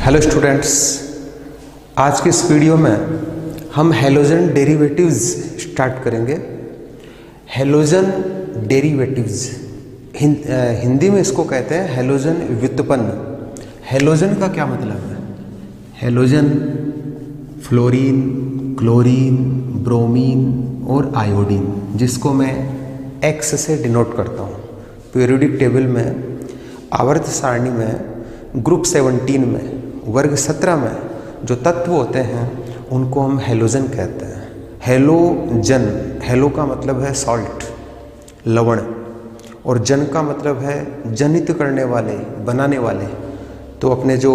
Hello students, आज की इस वीडियो में हम हैलोजन डेरिवेटिव्स स्टार्ट करेंगे। हैलोजन डेरिवेटिव्स हिंदी में इसको कहते हैं हैलोजन व्युत्पन्न। हैलोजन का क्या मतलब है? हैलोजन फ्लोरीन, क्लोरीन, ब्रोमीन और आयोडीन, जिसको मैं एक्स से डिनोट करता हूँ। पीरियोडिक टेबल में आवर्त सारणी में ग्रुप 17 में वर्ग 17 में जो तत्व होते हैं उनको हम हैलोजन कहते हैं। हैलोजन, हैलो का मतलब है सॉल्ट, लवण, और जन का मतलब है जनित करने वाले, बनाने वाले। तो अपने जो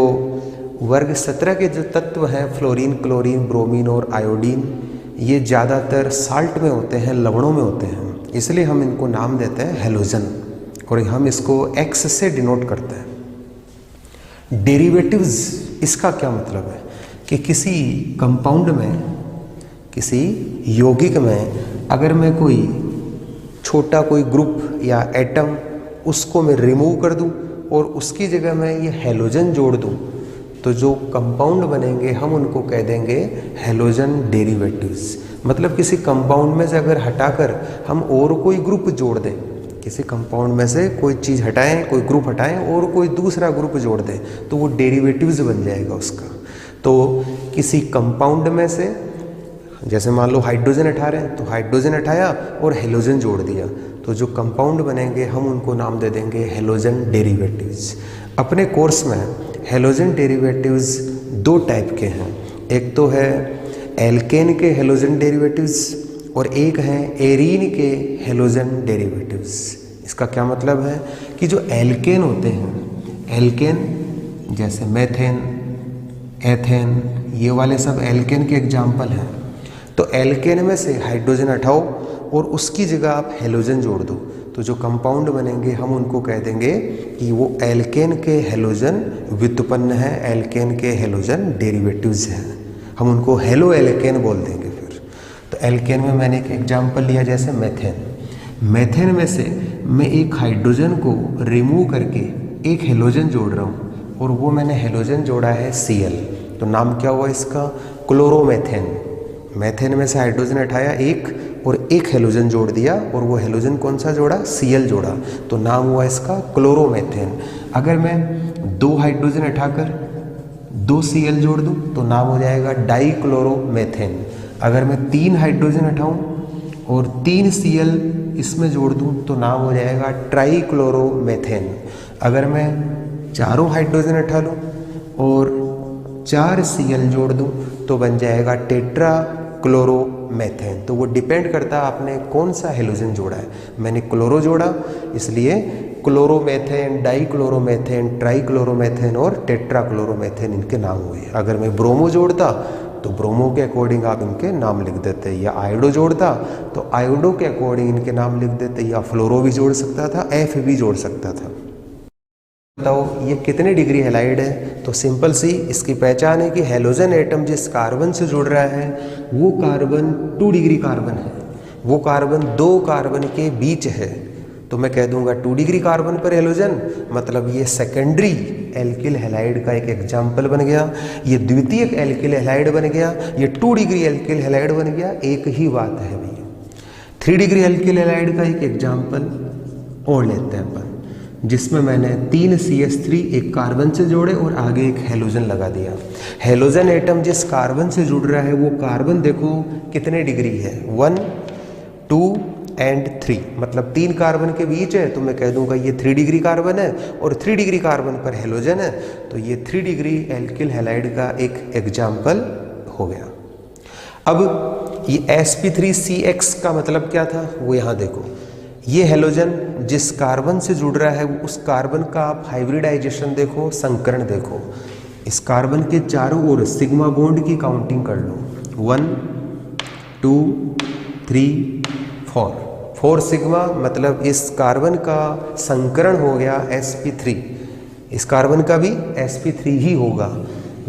वर्ग 17 के जो तत्व हैं फ्लोरीन, क्लोरीन, ब्रोमीन और आयोडीन, ये ज़्यादातर साल्ट में होते हैं, लवणों में होते हैं, इसलिए हम इनको नाम देते हैं हैलोजन और हम इसको एक्स से डिनोट करते हैं। डेरिवेटिव्स, इसका क्या मतलब है कि किसी कंपाउंड में, किसी यौगिक में अगर मैं कोई छोटा कोई ग्रुप या एटम उसको मैं रिमूव कर दूं और उसकी जगह मैं ये हैलोजन जोड़ दूं तो जो कंपाउंड बनेंगे हम उनको कह देंगे हैलोजन डेरिवेटिव्स। मतलब किसी कंपाउंड में से अगर हटाकर हम और कोई ग्रुप जोड़ दें, किसी कंपाउंड में से कोई चीज़ हटाएं, कोई ग्रुप हटाएं और कोई दूसरा ग्रुप जोड़ दें तो वो डेरिवेटिव्स बन जाएगा उसका। तो किसी कंपाउंड में से जैसे मान लो हाइड्रोजन हटा रहे हैं तो हाइड्रोजन हटाया और हैलोजन जोड़ दिया तो जो कंपाउंड बनेंगे हम उनको नाम दे देंगे हैलोजन डेरिवेटिव्स। अपने कोर्स में हैलोजन डेरिवेटिव्स दो टाइप के हैं। एक तो है एल्केन के हैलोजन डेरिवेटिव्स और एक है एरीन के हैलोजन डेरिवेटिव्स। इसका क्या मतलब है कि जो एल्केन होते हैं, एल्केन जैसे मेथेन, एथेन, ये वाले सब एल्केन के एग्जाम्पल हैं। तो एल्केन में से हाइड्रोजन हटाओ और उसकी जगह आप हैलोजन जोड़ दो तो जो कंपाउंड बनेंगे हम उनको कह देंगे कि वो एल्केन के हैलोजन व्युत्पन्न है, एल्केन के हैलोजन डेरिवेटिव्स हैं। हम उनको हैलो एल्केन बोल देंगे। तो एल्केन में मैंने एक एग्जाम्पल लिया जैसे मेथेन। मेथेन में से मैं एक हाइड्रोजन को रिमूव करके एक हैलोजन जोड़ रहा हूँ और वो मैंने हैलोजन जोड़ा है Cl, तो नाम क्या हुआ इसका? क्लोरोमेथेन। मेथेन में से हाइड्रोजन हटाया एक और एक हैलोजन जोड़ दिया और वो हैलोजन कौन सा जोड़ा? Cl जोड़ा, तो नाम हुआ इसका क्लोरोमेथेन। अगर मैं दो हाइड्रोजन हटाकर दो Cl जोड़ दूँ तो नाम हो जाएगा डाइक्लोरोमेथेन। अगर मैं तीन हाइड्रोजन हटाऊं और तीन Cl इसमें जोड़ दूं तो नाम हो जाएगा ट्राइक्लोरोमेथेन। अगर मैं चारों हाइड्रोजन हटा लूं और चार Cl जोड़ दूं तो बन जाएगा टेट्रा क्लोरोमेथेन। तो वो डिपेंड करता है आपने कौन सा हैलोजन जोड़ा है। मैंने क्लोरो जोड़ा इसलिए क्लोरोमेथेन, डाइक्लोरोमेथेन, ट्राइक्लोरोमेथेन और टेट्राक्लोरोमेथेन इनके नाम हुए। अगर मैं ब्रोमो जोड़ता तो ब्रोमो के अकॉर्डिंग आप इनके नाम लिख देते, या आयोडो जोड़ता तो आयोडो के अकॉर्डिंग इनके नाम लिख देते, या फ्लोरो भी जोड़ सकता था, एफ भी जोड़ सकता था। बताओ ये कितने डिग्री हैलाइड है? तो सिंपल सी इसकी पहचान है कि हैलोजन एटम जिस कार्बन से जुड़ रहा है वो कार्बन 2 डिग्री कार्बन है, वो कार्बन दो कार्बन के बीच है। तो मैं कह दूंगा 2 डिग्री कार्बन पर हैलोजन, मतलब ये सेकेंडरी एल्किल हैलाइड का एक एग्जाम्पल बन गया, ये द्वितीयक एल्किल हैलाइड बन गया, ये 2 डिग्री एल्किल हैलाइड बन गया। एक ही बात है भैया। 3 डिग्री एल्किल हैलाइड का एक एग्जाम्पल और लेते हैं अपन, जिसमें मैंने 3 CH3 एक कार्बन से जोड़े और आगे एक हैलोजन लगा दिया। हैलोजन एटम जिस कार्बन से जुड़ रहा है वो कार्बन देखो कितने डिग्री है, 1, 2 एंड 3, मतलब 3 कार्बन के बीच है। तो मैं कह दूंगा ये 3 डिग्री कार्बन है और 3 डिग्री कार्बन पर हैलोजन है, तो ये 3 डिग्री एल्किल हैलाइड का एक एग्जाम्पल हो गया। अब ये sp3CX का मतलब क्या था वो यहाँ देखो। ये हैलोजन जिस कार्बन से जुड़ रहा है उस कार्बन का आप हाइब्रिडाइजेशन देखो, संकरण देखो। इस कार्बन के चारों ओर सिग्मा बॉन्ड की काउंटिंग कर लो, 1, 2, 3, 4 सिग्मा, मतलब इस कार्बन का संकरण हो गया sp3। इस कार्बन का भी sp3 ही होगा।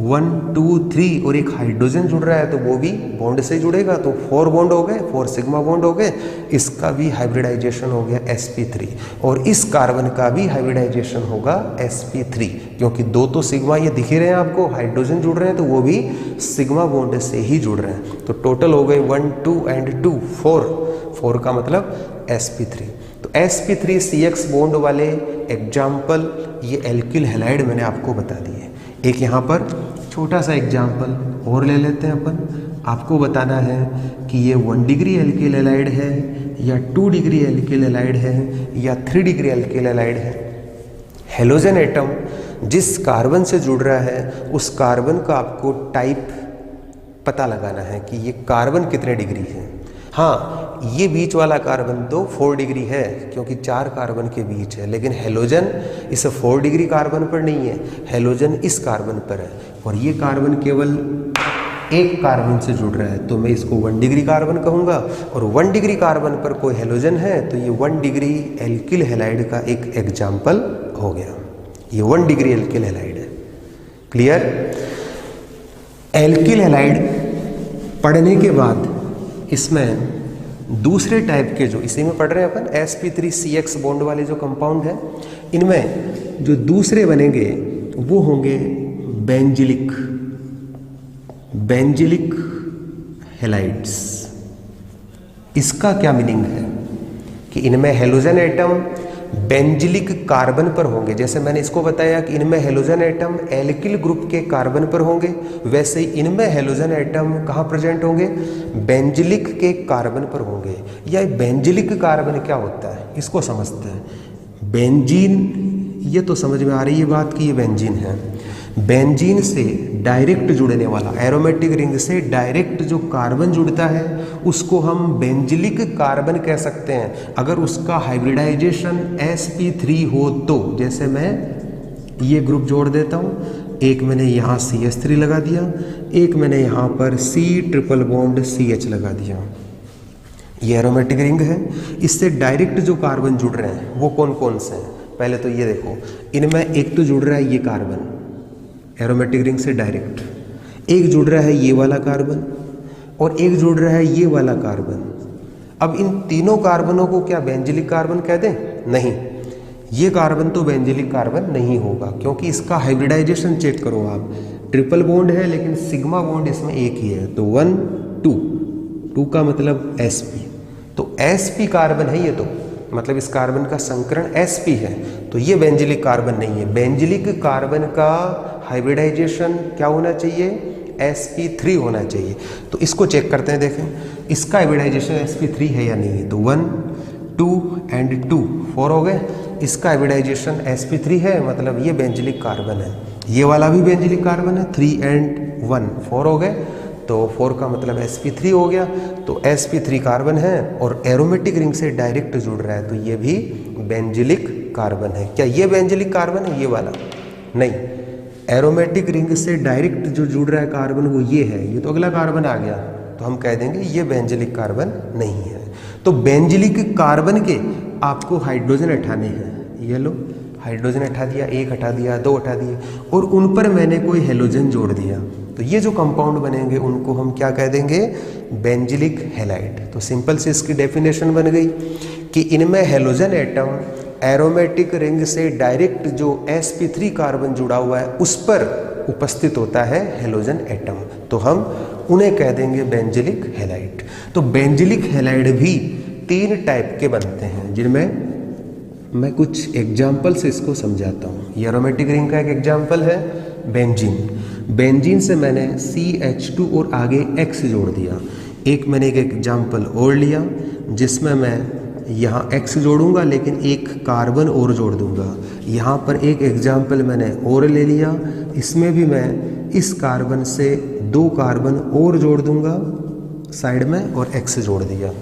1 2 3 और एक हाइड्रोजन जुड़ रहा है तो वो भी बॉन्ड से जुड़ेगा, तो 4 बॉन्ड हो गए, 4 सिग्मा बॉन्ड हो गए। इसका भी हाइब्रिडाइजेशन हो गया sp3 और इस कार्बन का भी हाइब्रिडाइजेशन होगा sp3, क्योंकि 2 तो सिग्मा ये दिख ही रहे हैं आपको, हाइड्रोजन जुड़ रहे हैं तो वो भी सिग्मा बॉन्ड से ही जुड़ रहे हैं। तो टोटल हो गए 1 2 एंड 2 4 का मतलब sp3। तो sp3 CX बॉन्ड वाले एग्जाम्पल ये एल्किल हैलाइड मैंने आपको बता दिए। एक यहाँ पर छोटा सा एग्जाम्पल और ले लेते हैं अपन। आपको बताना है कि ये 1 डिग्री एल्किल हैलाइड है या 2 डिग्री एल्किल हैलाइड है या 3 डिग्री एल्किल हैलाइड है। हेलोजन एटम जिस कार्बन से जुड़ रहा है उस कार्बन का आपको टाइप पता लगाना है कि ये कार्बन कितने डिग्री है। हाँ, ये बीच वाला कार्बन तो 4 डिग्री है क्योंकि 4 कार्बन के बीच है, लेकिन हेलोजन इस 4 डिग्री कार्बन पर नहीं है, हेलोजन इस कार्बन पर है और ये कार्बन केवल एक कार्बन से जुड़ रहा है, तो मैं इसको 1 डिग्री कार्बन कहूँगा। और 1 डिग्री कार्बन पर कोई हेलोजन है तो ये 1 डिग्री एल्किल हैलाइड का एक एग्जाम्पल हो गया। ये 1 डिग्री एल्किल हैलाइड है। क्लियर? एल्किल हैलाइड पढ़ने के बाद इसमें दूसरे टाइप के जो इसी में पढ़ रहे हैं अपन sp3 CX बॉन्ड वाले जो कंपाउंड है, इनमें जो दूसरे बनेंगे वो होंगे बेंजिलिक हैलाइड्स। इसका क्या मीनिंग है कि इनमें हेलोजन एटम बेंजिलिक कार्बन पर होंगे। जैसे मैंने इसको बताया कि इनमें हेलोजन एटम एल्किल ग्रुप के कार्बन पर होंगे, वैसे ही इनमें हेलोजन एटम कहाँ प्रेजेंट होंगे? बेंजिलिक के कार्बन पर होंगे। या बेंजिलिक कार्बन क्या होता है इसको समझते हैं। बेंजीन, ये तो समझ में आ रही है बात कि ये बेंजीन है। बेंजीन से डायरेक्ट जुड़ने वाला, एरोमेटिक रिंग से डायरेक्ट जो कार्बन जुड़ता है उसको हम बेंजिलिक कार्बन कह सकते हैं अगर उसका हाइब्रिडाइजेशन sp3 हो तो। जैसे मैं ये ग्रुप जोड़ देता हूँ, एक मैंने यहाँ CH3 लगा दिया, एक मैंने यहाँ पर C ट्रिपल बॉन्ड CH लगा दिया। ये एरोमेटिक रिंग है, इससे डायरेक्ट जो कार्बन जुड़ रहे हैं वो कौन कौन से हैं? पहले तो ये देखो, इनमें एक तो जुड़ रहा है ये कार्बन एरोमेटिक रिंग से डायरेक्ट, एक जुड़ रहा है ये वाला कार्बन और एक जुड़ रहा है ये वाला कार्बन। अब इन तीनों कार्बनों को क्या बेंजिलिक कार्बन कह दें? नहीं, ये कार्बन तो बेंजिलिक कार्बन नहीं होगा क्योंकि इसका हाइब्रिडाइजेशन चेक करो आप, ट्रिपल बॉन्ड है लेकिन सिग्मा बॉन्ड इसमें एक ही है, तो 1 2 का मतलब sp, तो sp कार्बन है ये, तो मतलब इस कार्बन का संकरण sp है, तो ये बेंजिलिक कार्बन नहीं है। बेंजिलिक कार्बन का हाइब्रिडाइजेशन क्या होना चाहिए? sp3 होना चाहिए। तो इसको चेक करते हैं, देखें इसका हाइब्रिडाइजेशन sp3 है या नहीं है। तो 1 2 एंड 2 4 हो गए। इसका हाइब्रिडाइजेशन sp3 है, मतलब ये बेंजिलिक कार्बन है। ये वाला भी बेंजिलिक कार्बन है, 3 एंड 1 4 हो गए, तो 4 का मतलब sp3 हो गया। तो sp3 कार्बन है और एरोमेटिक रिंग से डायरेक्ट जुड़ रहा है, तो ये भी बेंजिलिक कार्बन है। क्या ये बेंजिलिक कार्बन है? ये वाला नहीं, एरोमेटिक रिंग से डायरेक्ट जो जुड़ रहा है कार्बन वो ये है, ये तो अगला कार्बन आ गया, तो हम कह देंगे ये बेंजिलिक कार्बन नहीं है। तो बेंजिलिक कार्बन के आपको हाइड्रोजन हटाने हैं, ये लो हाइड्रोजन हटा दिया, 1 हटा दिया, 2 हटा दिए और उन पर मैंने कोई हेलोजन जोड़ दिया, तो ये जो कंपाउंड बनेंगे उनको हम क्या कह देंगे? Benzylic halide. तो सिंपल से इसकी डेफिनेशन बन गई कि इनमें हेलोजन एटम एरोमेटिक रिंग से डायरेक्ट जो sp3 कार्बन जुड़ा हुआ है उस पर उपस्थित होता है हेलोजन एटम, तो हम उन्हें कह देंगे बेंजिलिक हैलाइड। तो बेंजिलिक हैलाइड भी 3 टाइप के बनते हैं, जिनमें मैं कुछ एग्जाम्पल से इसको समझाता हूँ। ये एरोमेटिक रिंग का एक एग्जाम्पल है बेंजीन। बेंजीन से मैंने CH2 और आगे X जोड़ दिया। एक मैंने एक एग्जाम्पल और लिया जिसमें मैं यहाँ X जोड़ूंगा लेकिन एक कार्बन और जोड़ दूंगा। यहाँ पर एक एग्जाम्पल मैंने और ले लिया, इसमें भी मैं इस कार्बन से 2 कार्बन और जोड़ दूंगा साइड में और X जोड़ दिया।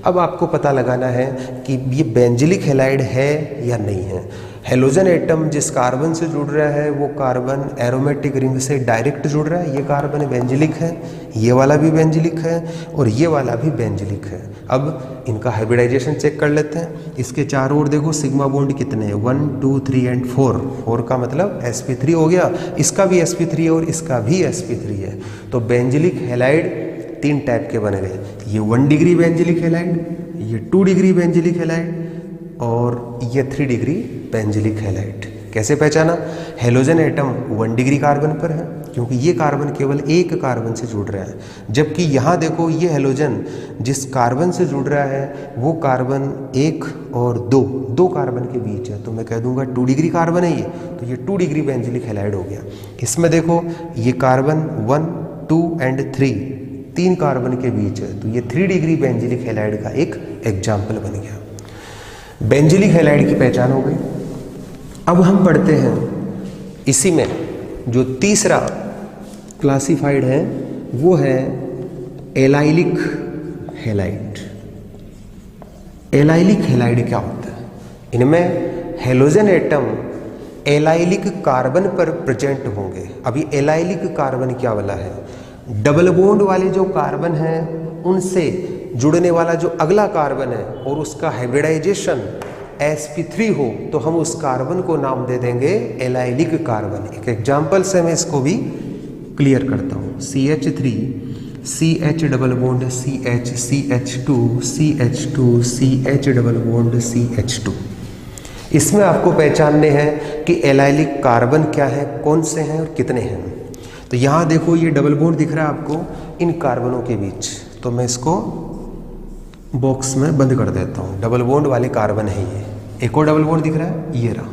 अब आपको पता लगाना है कि ये बेंजिलिक हैलाइड है या नहीं है। हेलोजन एटम जिस कार्बन से जुड़ रहा है वो कार्बन एरोमेटिक रिंग से डायरेक्ट जुड़ रहा है। ये कार्बन बेंजिलिक है, ये वाला भी बेंजिलिक है और ये वाला भी बेंजिलिक है। अब इनका हाइब्रिडाइजेशन चेक कर लेते हैं। इसके चारों ओर देखो सिग्मा बॉन्ड कितने हैं, 1 2 3 एंड 4 का मतलब sp3 हो गया। इसका भी sp3 है और इसका भी sp3 है। तो बेंजिलिक हैलाइड 3 टाइप के बन गए। ये 1 डिग्री बेंजिलिक हैलाइड, ये 2 डिग्री बेंजिलिक हैलाइड और ये 3 डिग्री बेंजिलिक हैलाइड। कैसे पहचाना? हेलोजन एटम 1 डिग्री कार्बन पर है क्योंकि ये कार्बन केवल एक कार्बन से जुड़ रहा है, जबकि यहाँ देखो ये हेलोजन जिस कार्बन से जुड़ रहा है वो कार्बन 1 और 2 कार्बन के बीच है। तो मैं कह दूंगा 2 डिग्री कार्बन है ये, तो ये 2 डिग्री बेंजिलिक हैलाइड हो गया। इसमें देखो ये कार्बन 1 2 एंड 3 कार्बन के बीच है, तो ये 3 डिग्री बेंजिलिक हैलाइड का एक एग्जाम्पल बन गया। बेंजिलिक हैलाइड की पहचान हो गई। अब हम पढ़ते हैं इसी में जो तीसरा क्लासिफाइड है वो है एलाइलिक हैलाइड। एलाइलिक हैलाइड क्या होता है? इनमें हेलोजन एटम एलाइलिक कार्बन पर प्रेजेंट होंगे। अभी एलाइलिक कार्बन क्या वाला है? डबल बॉन्ड वाले जो कार्बन हैं उनसे जुड़ने वाला जो अगला कार्बन है और उसका हाइब्रिडाइजेशन sp3 हो तो हम उस कार्बन को नाम दे देंगे एलाइलिक कार्बन। एक एग्जाम्पल से मैं इसको भी क्लियर करता हूँ। CH3 CH double bond CH CH2 CH2 CH double bond CH2। इसमें आपको पहचानने हैं कि एलाइलिक कार्बन क्या है, कौन से हैं और कितने हैं। तो यहाँ देखो ये डबल बॉन्ड दिख रहा है आपको इन कार्बनों के बीच, तो मैं इसको बॉक्स में बंद कर देता हूँ। डबल बॉन्ड वाले कार्बन है ये। एक और डबल बॉन्ड दिख रहा है, ये रहा।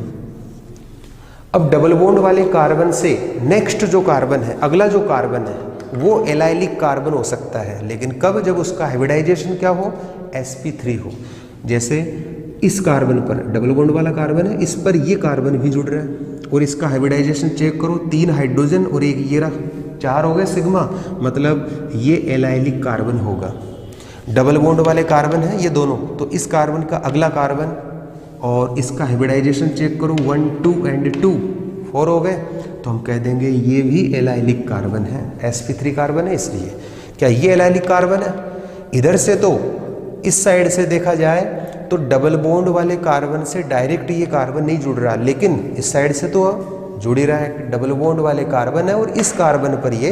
अब डबल बॉन्ड वाले कार्बन से नेक्स्ट जो कार्बन है, अगला जो कार्बन है वो एलाइलिक कार्बन हो सकता है, लेकिन कब? जब उसका हाइब्रिडाइजेशन क्या हो, sp3 हो। जैसे इस कार्बन पर डबल बॉन्ड वाला कार्बन है, इस पर ये कार्बन भी जुड़ रहा है और इसका हाइब्रिडाइजेशन चेक करो, 3 हाइड्रोजन और एक ये रहा, 4 हो गए सिग्मा, मतलब ये एलाइलिक कार्बन होगा। डबल बॉन्ड वाले कार्बन है ये दोनों, तो इस कार्बन का अगला कार्बन और इसका हाइब्रिडाइजेशन चेक करो, 1 2 एंड 2 4 हो गए, तो हम कह देंगे ये भी एलाइलिक कार्बन है, sp3 कार्बन है। इसलिए क्या ये एलाइलिक कार्बन है? इधर से तो इस साइड से देखा जाए तो डबल बॉन्ड वाले कार्बन से डायरेक्ट ये कार्बन नहीं जुड़ रहा, लेकिन इस साइड से तो जुड़ ही रहा है। डबल बॉन्ड वाले कार्बन है और इस कार्बन पर ये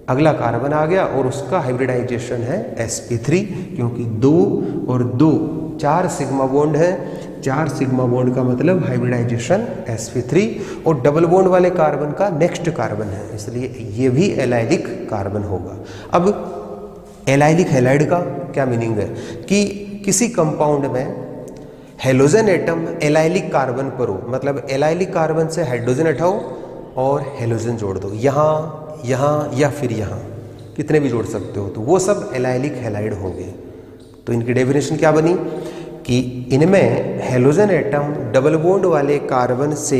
अगला कार्बन आ गया और उसका हाइब्रिडाइजेशन है sp3, क्योंकि 2 और 2 4 सिग्मा बॉन्ड है। 4 सिग्मा बॉन्ड का मतलब हाइब्रिडाइजेशन sp3 और डबल बॉन्ड वाले कार्बन का नेक्स्ट कार्बन है, इसलिए ये भी एलाइलिक कार्बन होगा। अब एलाइलिक हैलाइड का क्या मीनिंग है कि किसी कंपाउंड में हेलोजन एटम एलाइलिक कार्बन पर हो, मतलब एलाइलिक कार्बन से हाइड्रोजन हटाओ और हेलोजन जोड़ दो, यहाँ यहाँ या फिर यहाँ, कितने भी जोड़ सकते हो, तो वो सब एलाइलिक हैलाइड होंगे। तो इनकी डेफिनेशन क्या बनी कि इनमें हेलोजन एटम डबल बॉन्ड वाले कार्बन से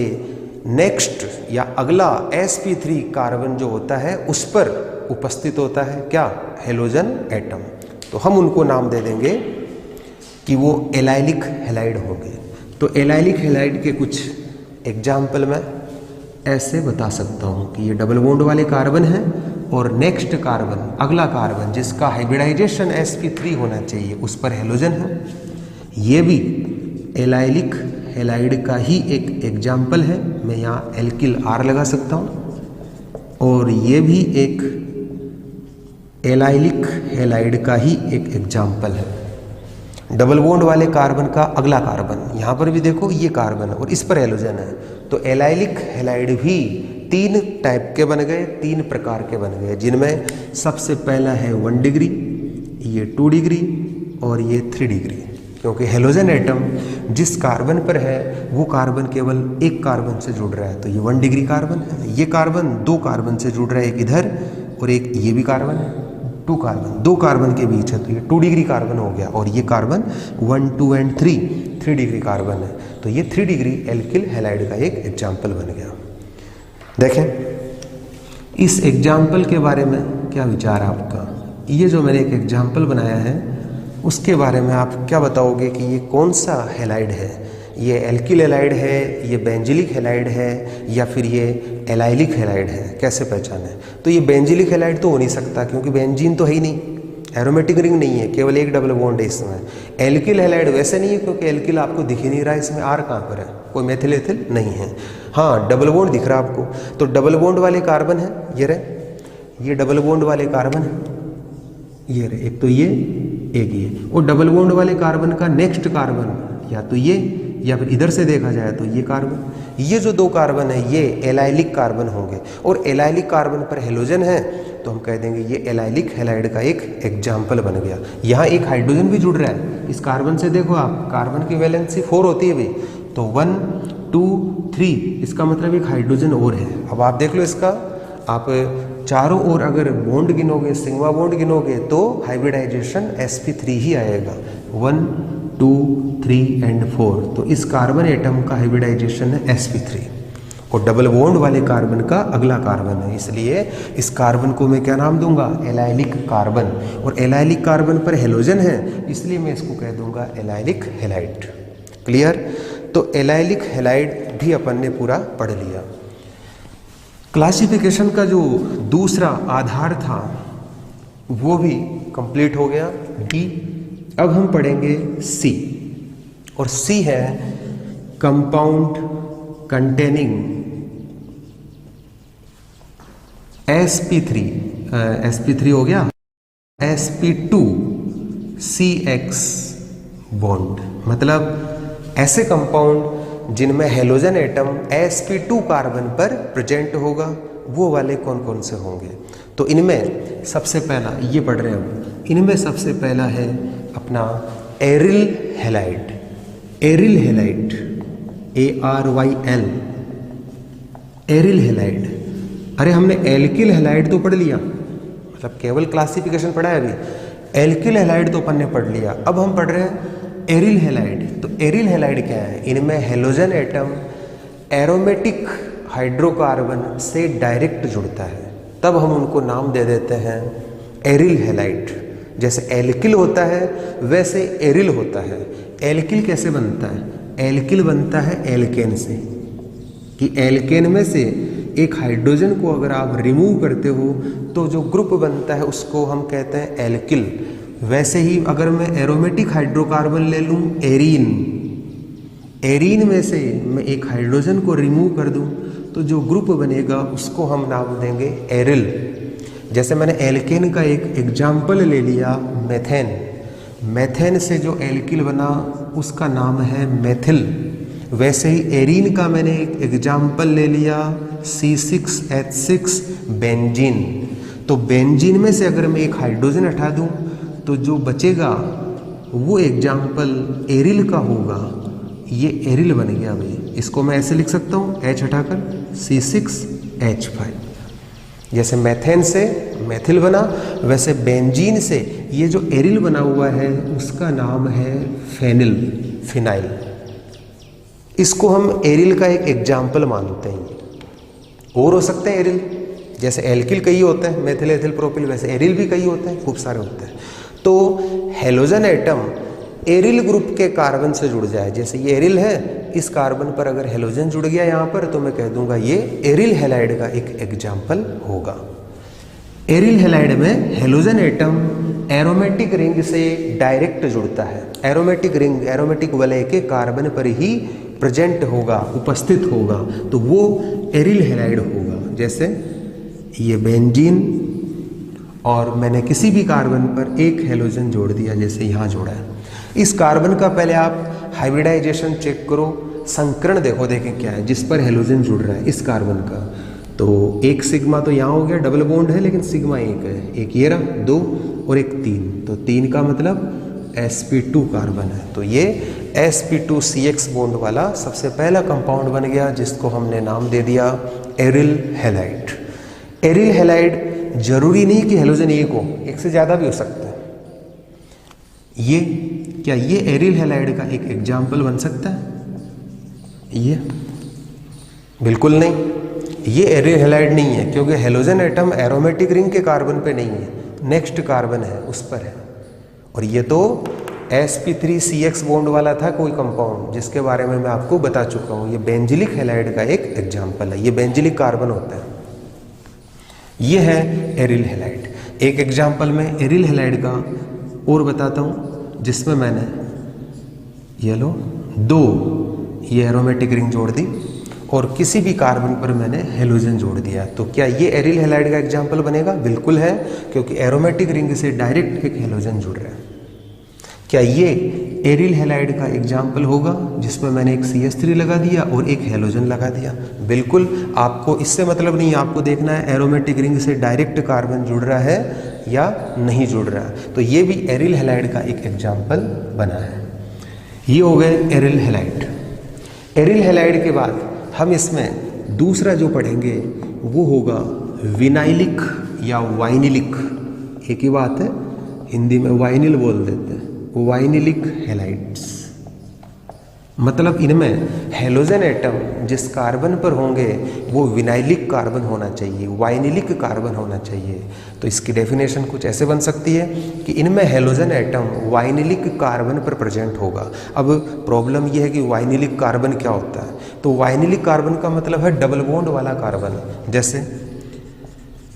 नेक्स्ट या अगला sp3 कार्बन जो होता है उस पर उपस्थित होता है क्या, हेलोजन एटम। तो हम उनको नाम दे देंगे कि वो एलाइलिक हैलाइड होंगे। तो एलाइलिक हैलाइड के कुछ एग्जाम्पल मैं ऐसे बता सकता हूँ कि ये डबल बॉन्ड वाले कार्बन है और नेक्स्ट कार्बन, अगला कार्बन जिसका हाइब्रिडाइजेशन sp3 होना चाहिए उस पर हेलोजन है। ये भी एलाइलिक हैलाइड का ही एक एग्जाम्पल है, मैं यहाँ एल्किल R लगा सकता हूँ। और ये भी एक एलाइलिक हैलाइड का ही एक एग्जाम्पल है। डबल बॉन्ड वाले कार्बन का अगला कार्बन, यहाँ पर भी देखो ये कार्बन है और इस पर हेलोजन है, तो एलाइलिक हैलाइड भी 3 टाइप के बन गए, 3 प्रकार के बन गए, जिनमें सबसे पहला है 1 डिग्री, ये 2 डिग्री और ये 3 डिग्री। क्योंकि हेलोजन एटम जिस कार्बन पर है वो कार्बन केवल एक कार्बन से जुड़ रहा है, तो ये 1 डिग्री कार्बन है। ये कार्बन 2 कार्बन से जुड़ रहा है, एक इधर और एक ये भी कार्बन है, 2 कार्बन 2 कार्बन के बीच है, तो ये 2 डिग्री कार्बन हो गया। और ये कार्बन 1 2 एंड 3 डिग्री कार्बन है, तो ये 3 डिग्री एल्किल हैलाइड का एक एग्जाम्पल बन गया। देखें इस एग्जाम्पल के बारे में क्या विचार है आपका? ये जो मैंने एक एग्जाम्पल बनाया है उसके बारे में आप क्या बताओगे कि ये कौन सा हैलाइड है? ये एल्किल हैलाइड है, ये बेंजिलिक हैलाइड है, या फिर ये एलाइलिक हैलाइड है, कैसे पहचाने? तो ये बेंजिलिक हैलाइड तो हो नहीं सकता क्योंकि बेंजीन तो है ही नहीं, एरोमेटिक रिंग नहीं है, केवल एक डबल बॉन्ड है इसमें। एल्किल हैलाइड वैसे नहीं है क्योंकि एल्किल आपको दिख ही नहीं रहा है, इसमें आर कहाँ पर है, कोई मेथिल एथिल नहीं है। हाँ, डबल बॉन्ड दिख रहा है आपको, तो डबल बॉन्ड वाले कार्बन है, ये रहे, ये डबल बॉन्ड वाले कार्बन है, ये रहे, एक तो ये, एक ये। और डबल बॉन्ड वाले कार्बन का नेक्स्ट कार्बन या तो ये, या फिर इधर से देखा जाए तो ये कार्बन। ये जो दो कार्बन है ये एलाइलिक कार्बन होंगे, और एलाइलिक कार्बन पर हेलोजन है तो हम कह देंगे ये एलाइलिक हैलाइड का एक एग्जाम्पल बन गया। यहाँ एक हाइड्रोजन भी जुड़ रहा है इस कार्बन से, देखो आप, कार्बन की वैलेंसी 4 होती है भाई, तो 1 2 3, इसका मतलब एक हाइड्रोजन और है। अब आप देख लो इसका, आप चारों ओर अगर बॉन्ड गिनोगे, सिग्मा बॉन्ड गिनोगे तो हाइब्रिडाइजेशन sp3 ही आएगा, 1 2 3 एंड 4। तो इस कार्बन एटम का हाइब्रिडाइजेशन है sp3, और डबल बॉन्ड वाले कार्बन का अगला कार्बन है, इसलिए इस कार्बन को मैं क्या नाम दूंगा, एलाइलिक कार्बन। और एलाइलिक कार्बन पर हेलोजन है इसलिए मैं इसको कह दूंगा एलाइलिक हैलाइड। क्लियर? तो एलाइलिक हैलाइड भी अपन ने पूरा पढ़ लिया। क्लासिफिकेशन का जो दूसरा आधार था वो भी कंप्लीट हो गया, डी। अब हम पढ़ेंगे सी, और सी है कंपाउंड कंटेनिंग sp3, sp3 हो गया, sp2CX बॉन्ड, मतलब ऐसे कंपाउंड जिनमें हेलोजन एटम sp2 कार्बन पर प्रेजेंट होगा, वो वाले कौन कौन से होंगे? तो इनमें सबसे पहला ये पढ़ रहे हैं, इनमें सबसे पहला है अपना aryl halide. Aryl halide, ARYL, aryl halide. अरे हमने एल्किल हैलाइड तो पढ़ लिया, मतलब केवल क्लासिफिकेशन पढ़ा है अभी, एल्किल हैलाइड तो अपन ने पढ़ लिया। अब हम पढ़ रहे हैं एरिल हैलाइड। तो एरिल हैलाइड क्या है? इनमें हेलोजन एटम एरोमेटिक हाइड्रोकार्बन से डायरेक्ट जुड़ता है, तब हम उनको नाम दे देते हैं एरिल हैलाइड। जैसे एल्किल होता है वैसे एरिल होता है। एल्किल कैसे बनता है? एल्किल बनता है एल्केन से, कि एल्केन में से एक हाइड्रोजन को अगर आप रिमूव करते हो तो जो ग्रुप बनता है उसको हम कहते हैं एल्किल। वैसे ही अगर मैं एरोमेटिक हाइड्रोकार्बन ले लूँ एरीन, एरीन में से मैं एक हाइड्रोजन को रिमूव कर दूं तो जो ग्रुप बनेगा उसको हम नाम देंगे एरिल। जैसे मैंने एल्केन का एक एग्जाम्पल ले लिया मेथेन, मेथेन से जो एल्किल बना उसका नाम है मेथिल। वैसे ही एरीन का मैंने एक एग्जाम्पल ले लिया C6H6 बेंजीन। तो बेंजीन में से अगर मैं एक हाइड्रोजन हटा दूं तो जो बचेगा वो एग्जाम्पल एरिल का होगा। ये एरिल बन गया भाई, इसको मैं ऐसे लिख सकता हूँ H हटाकर C6H5। जैसे मेथेन से मेथिल बना वैसे बेंजीन से ये जो एरिल बना हुआ है उसका नाम है फेनिल, फिनाइल। इसको हम एरिल का एक एग्जाम्पल मानते हैं। और हो सकते हैं एरिल, जैसे एल्किल कई होते हैं, मेथिल एथिल प्रोपिल, वैसे एरिल भी कई होते हैं, खूब सारे होते हैं। तो हेलोजन एटम एरिल ग्रुप के कार्बन से जुड़ जाए, जैसे ये एरिल है, इस कार्बन पर अगर हेलोजन जुड़ गया यहाँ पर तो मैं कह दूंगा ये एरिल हैलाइड का एक एग्जाम्पल होगा। एरिल हैलाइड में हेलोजन एटम एरोमेटिक रिंग से डायरेक्ट जुड़ता है। एरोमेटिक रिंग, एरोमेटिक वलय के कार्बन पर ही प्रेजेंट होगा, उपस्थित होगा, तो वो एरिल हैलाइड होगा। जैसे ये बेंजीन और मैंने किसी भी कार्बन पर एक हेलोजन जोड़ दिया, जैसे यहाँ जोड़ा है। इस कार्बन का पहले आप हाइब्रिडाइजेशन चेक करो, संकरण देखो, देखें क्या है जिस पर हेलोजन जुड़ रहा है इस कार्बन का। तो एक सिग्मा तो यहाँ हो गया, डबल बॉन्ड है लेकिन सिग्मा एक है, एक ये रहा 2 और एक 3, तो 3 का मतलब sp2 कार्बन है। तो ये sp2CX बॉन्ड वाला सबसे पहला कंपाउंड बन गया जिसको हमने नाम दे दिया एरिल हैलाइड। एरिल हैलाइड जरूरी नहीं कि हेलोजन एक हो, एक से ज़्यादा भी हो सकता है। ये क्या ये एरिल हैलाइड का एक एग्जाम्पल बन सकता है? ये बिल्कुल नहीं, ये एरिल हैलाइड नहीं है क्योंकि हेलोजन एटम एरोमेटिक रिंग के कार्बन पे नहीं है, नेक्स्ट कार्बन है उस पर है। और ये तो sp3CX बॉन्ड वाला था कोई कंपाउंड जिसके बारे में मैं आपको बता चुका हूँ। ये बेंजिलिक हैलाइड का एक एग्जाम्पल है। ये बेंजिलिक कार्बन होता है। ये है एरिल हैलाइड। एक एग्जाम्पल में एरिल हैलाइड का और बताता हूँ, जिसमें मैंने ये लो 2 ये एरोमेटिक रिंग जोड़ दी और किसी भी कार्बन पर मैंने हेलोजन जोड़ दिया। तो क्या ये एरिल हैलाइड का एग्जाम्पल बनेगा? बिल्कुल है, क्योंकि एरोमेटिक रिंग से डायरेक्ट एक हेलोजन जुड़ रहा है। क्या ये एरिल हैलाइड का एग्जाम्पल होगा जिसमें मैंने एक CH3 लगा दिया और एक हेलोजन लगा दिया? बिल्कुल। आपको इससे मतलब नहीं, आपको देखना है एरोमेटिक रिंग से डायरेक्ट कार्बन जुड़ रहा है या नहीं जुड़ रहा है। तो ये भी एरिल हैलाइड का एक एग्जाम्पल बना है। ये हो गए एरिल हैलाइड। एरिल हैलाइड के बाद हम इसमें दूसरा जो पढ़ेंगे वो होगा विनाइलिक या वाइनिलिक। एक ही बात है, हिंदी में वाइनिल बोल देते हैं, वाइनिलिक हैलाइड्स। मतलब इनमें हेलोजन एटम जिस कार्बन पर होंगे वो विनाइलिक कार्बन होना चाहिए, वाइनिलिक कार्बन होना चाहिए। तो इसकी डेफिनेशन कुछ ऐसे बन सकती है कि इनमें हेलोजन एटम वाइनिलिक कार्बन पर प्रेजेंट होगा। अब प्रॉब्लम यह है कि वाइनिलिक कार्बन क्या होता है? तो वाइनिलिक कार्बन का मतलब है डबल बॉन्ड वाला कार्बन। जैसे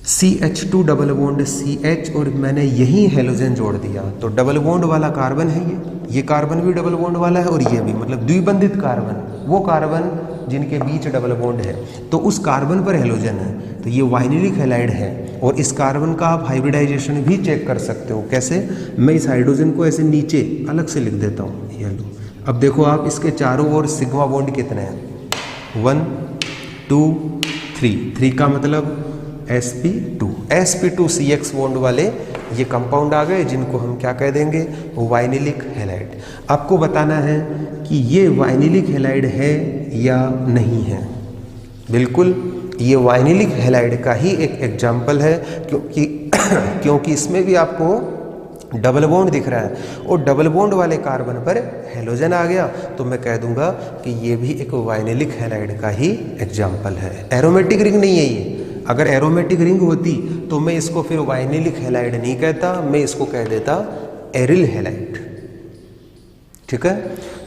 CH2 डबल बॉन्ड CH और मैंने यही हेलोजन जोड़ दिया, तो डबल बॉन्ड वाला कार्बन है ये कार्बन भी डबल बॉन्ड वाला है और ये भी, मतलब द्विबंधित कार्बन, वो कार्बन जिनके बीच डबल बॉन्ड है, तो उस कार्बन पर हेलोजन है, तो ये वाइनिलिक हैलाइड है। और इस कार्बन का आप हाइब्रिडाइजेशन भी चेक कर सकते हो। कैसे? मैं इस हाइड्रोजन को ऐसे नीचे अलग से लिख देता हूँ, ये लो। अब देखो आप, इसके चारों ओर सिग्मा बॉन्ड कितने हैं? 1 2 3 का मतलब sp2 बॉन्ड वाले ये कंपाउंड आ गए, जिनको हम क्या कह देंगे? Vinylic halide. आपको बताना है कि ये वाइनिलिक हैलाइड है या नहीं है। बिल्कुल, ये वाइनिलिक हैलाइड का ही एक एग्जाम्पल है, क्योंकि इसमें भी आपको डबल बॉन्ड दिख रहा है और डबल बॉन्ड वाले कार्बन पर हेलोजन आ गया, तो मैं कह दूंगा कि ये भी एक वाइनिलिक हैलाइड का ही एग्जाम्पल है। एरोमेटिक रिंग नहीं है ये। अगर एरोमेटिक रिंग होती तो मैं इसको फिर वाइनिलिक हैलाइड नहीं कहता, मैं इसको कह देता एरिल हैलाइड। ठीक है,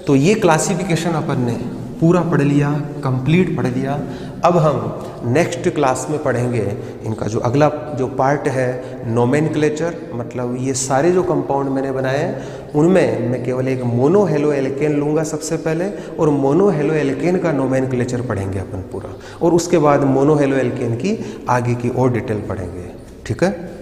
तो ये क्लासिफिकेशन अपन ने पूरा पढ़ लिया, कंप्लीट पढ़ लिया। अब हम नेक्स्ट क्लास में पढ़ेंगे इनका जो अगला जो पार्ट है नोमेनक्लेचर, मतलब ये सारे जो कंपाउंड मैंने बनाए हैं उनमें मैं केवल एक मोनो हेलो एल्केन लूँगा सबसे पहले, और मोनो हेलो एल्केन का नोमेनक्लेचर पढ़ेंगे अपन पूरा, और उसके बाद मोनो हेलो एल्केन की आगे की और डिटेल पढ़ेंगे। ठीक है।